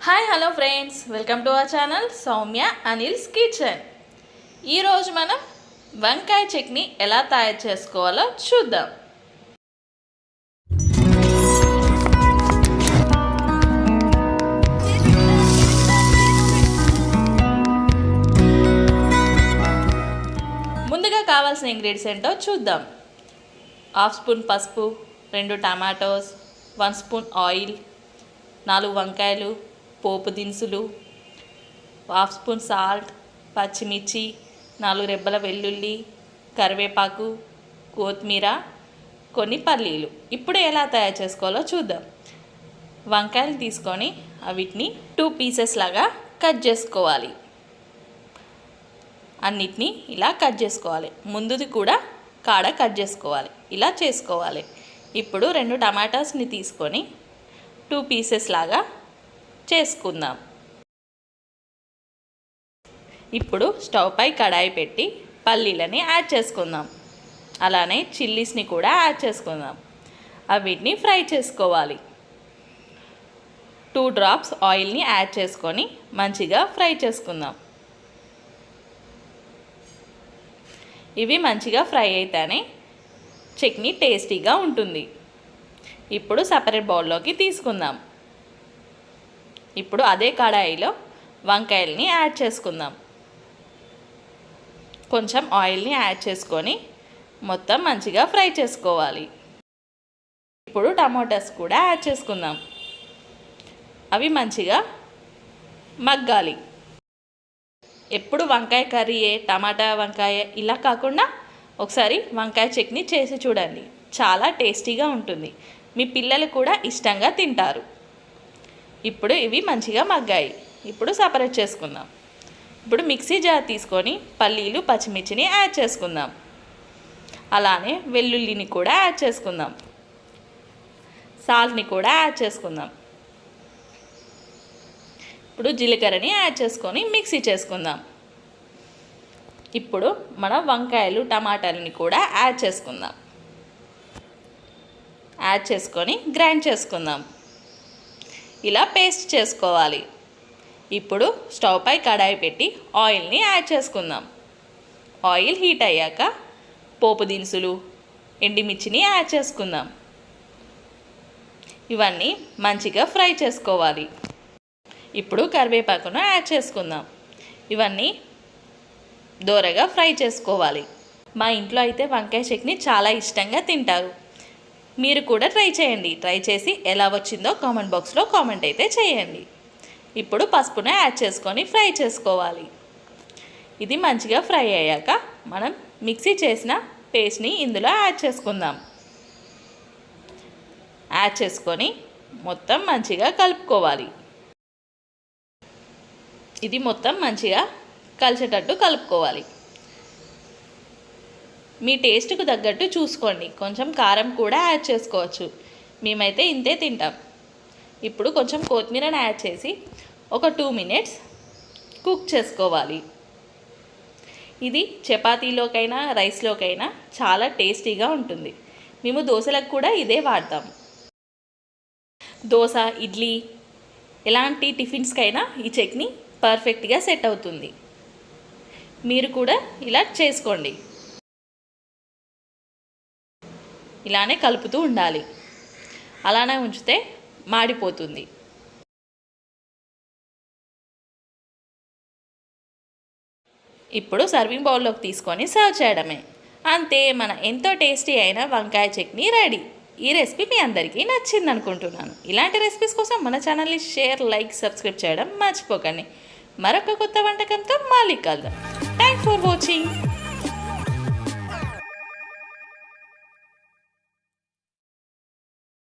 Hi hello friends, welcome to our channel Soumya Anil's kitchen. ఈరోజు మనం వంకాయ చట్నీ ఎలా తయారు చేసుకోవాలో చూద్దాం. ముందుగా కావాల్సిన ఇంగ్రీడియంట్స్ ఏంటో చూద్దాం. 1/2 స్పూన్ పసుపు, 2 టమాటోస్, 1 స్పూన్ ఆయిల్, 4 వంకాయలు, పోపు దినుసులు, 1/2 స్పూన్ సాల్ట్, పచ్చిమిర్చి, 4 రెబ్బల వెల్లుల్లి, కరివేపాకు, కొత్తిమీర, కొన్ని పల్లీలు. ఇప్పుడు ఎలా తయారు చేసుకోవాలో చూద్దాం. వంకాయలు తీసుకొని వీటిని 2 పీసెస్ లాగా కట్ చేసుకోవాలి. అన్నిటినీ ఇలా కట్ చేసుకోవాలి. ముందుది కూడా కాడ కట్ చేసుకోవాలి. ఇలా చేసుకోవాలి. ఇప్పుడు 2 టమాటాస్ని తీసుకొని 2 పీసెస్ లాగా చేసుకుందాం. ఇప్పుడు స్టవ్ పై కడాయి పెట్టి పల్లీలని యాడ్ చేసుకుందాం. అలానే చిల్లీస్ని కూడా యాడ్ చేసుకుందాం. వీటిని ఫ్రై చేసుకోవాలి. 2 డ్రాప్స్ ఆయిల్ని యాడ్ చేసుకొని మంచిగా ఫ్రై చేసుకుందాం. ఇవి మంచిగా ఫ్రై అయితేనే చట్నీ టేస్టీగా ఉంటుంది. ఇప్పుడు సపరేట్ బౌల్లోకి తీసుకుందాం. ఇప్పుడు అదే కడాయిలో వంకాయల్ని యాడ్ చేసుకుందాం. కొంచెం ఆయిల్ని యాడ్ చేసుకొని మొత్తం మంచిగా ఫ్రై చేసుకోవాలి. ఇప్పుడు టమాటాస్ కూడా యాడ్ చేసుకుందాం. అవి మంచిగా మగ్గాలి. ఎప్పుడు వంకాయ కర్రీయే, టమాటా వంకాయ ఇలా కాకుండా ఒకసారి వంకాయ చట్నీ చేసి చూడండి. చాలా టేస్టీగా ఉంటుంది. మీ పిల్లలు కూడా ఇష్టంగా తింటారు. ఇప్పుడు ఇవి మంచిగా మగ్గాయి. ఇప్పుడు సపరేట్ చేసుకుందాం. ఇప్పుడు మిక్సీ జార్ తీసుకొని పల్లీలు, పచ్చిమిర్చిని యాడ్ చేసుకుందాం. అలానే వెల్లుల్లిని కూడా యాడ్ చేసుకుందాం. సాల్ట్ని కూడా యాడ్ చేసుకుందాం. ఇప్పుడు జీలకర్రని యాడ్ చేసుకొని మిక్సీ చేసుకుందాం. ఇప్పుడు మనం వంకాయలు, టమాటాలని కూడా యాడ్ చేసుకుందాం. యాడ్ చేసుకొని గ్రైండ్ చేసుకుందాం. ఇలా పేస్ట్ చేసుకోవాలి. ఇప్పుడు స్టవ్ పై కడాయి పెట్టి ఆయిల్ని యాడ్ చేసుకుందాం. ఆయిల్ హీట్ అయ్యాక పోపు దినుసులు, ఎండుమిర్చిని యాడ్ చేసుకుందాం. ఇవన్నీ మంచిగా ఫ్రై చేసుకోవాలి. ఇప్పుడు కరివేపాకును యాడ్ చేసుకుందాం. ఇవన్నీ దోరగా ఫ్రై చేసుకోవాలి. మా ఇంట్లో అయితే వంకాయ చట్నీ చాలా ఇష్టంగా తింటారు. మీరు కూడా ట్రై చేయండి. ట్రై చేసి ఎలా వచ్చిందో కామెంట్ బాక్స్లో కామెంట్ అయితే చేయండి. ఇప్పుడు పసుపును యాడ్ చేసుకొని ఫ్రై చేసుకోవాలి. ఇది మంచిగా ఫ్రై అయ్యాక మనం మిక్సీ చేసిన పేస్ట్ని ఇందులో యాడ్ చేసుకుందాం. యాడ్ చేసుకొని మొత్తం మంచిగా కలుపుకోవాలి. ఇది మొత్తం మంచిగా కలిసేటట్టు కలుపుకోవాలి. మీ టేస్ట్కు తగ్గట్టు చూసుకోండి. కొంచెం కారం కూడా యాడ్ చేసుకోవచ్చు. మేమైతే ఇంతే తింటాం. ఇప్పుడు కొంచెం కొత్తిమీరని యాడ్ చేసి ఒక 2 మినిట్స్ కుక్ చేసుకోవాలి. ఇది చపాతీలోకైనా రైస్లోకైనా చాలా టేస్టీగా ఉంటుంది. మేము దోశలకు కూడా ఇదే వాడతాం. దోశ, ఇడ్లీ ఎలాంటి టిఫిన్స్కైనా ఈ చట్నీ పర్ఫెక్ట్గా సెట్ అవుతుంది. మీరు కూడా ఇలా చేసుకోండి. ఇలానే కలుపుతూ ఉండాలి. అలానే ఉంచితే మాడిపోతుంది. ఇప్పుడు సర్వింగ్ బౌల్లోకి తీసుకొని సర్వ్ చేయడమే. అంతే, మన ఎంతో టేస్టీ అయిన వంకాయ చట్నీ రెడీ. ఈ రెసిపీ మీ అందరికీ నచ్చింది అనుకుంటున్నాను. ఇలాంటి రెసిపీస్ కోసం మన ఛానల్ని షేర్, లైక్, సబ్స్క్రైబ్ చేయడం మర్చిపోకండి. మరొక కొత్త వంటకంతో మళ్ళీ కలుద్దాం. Thanks for watching.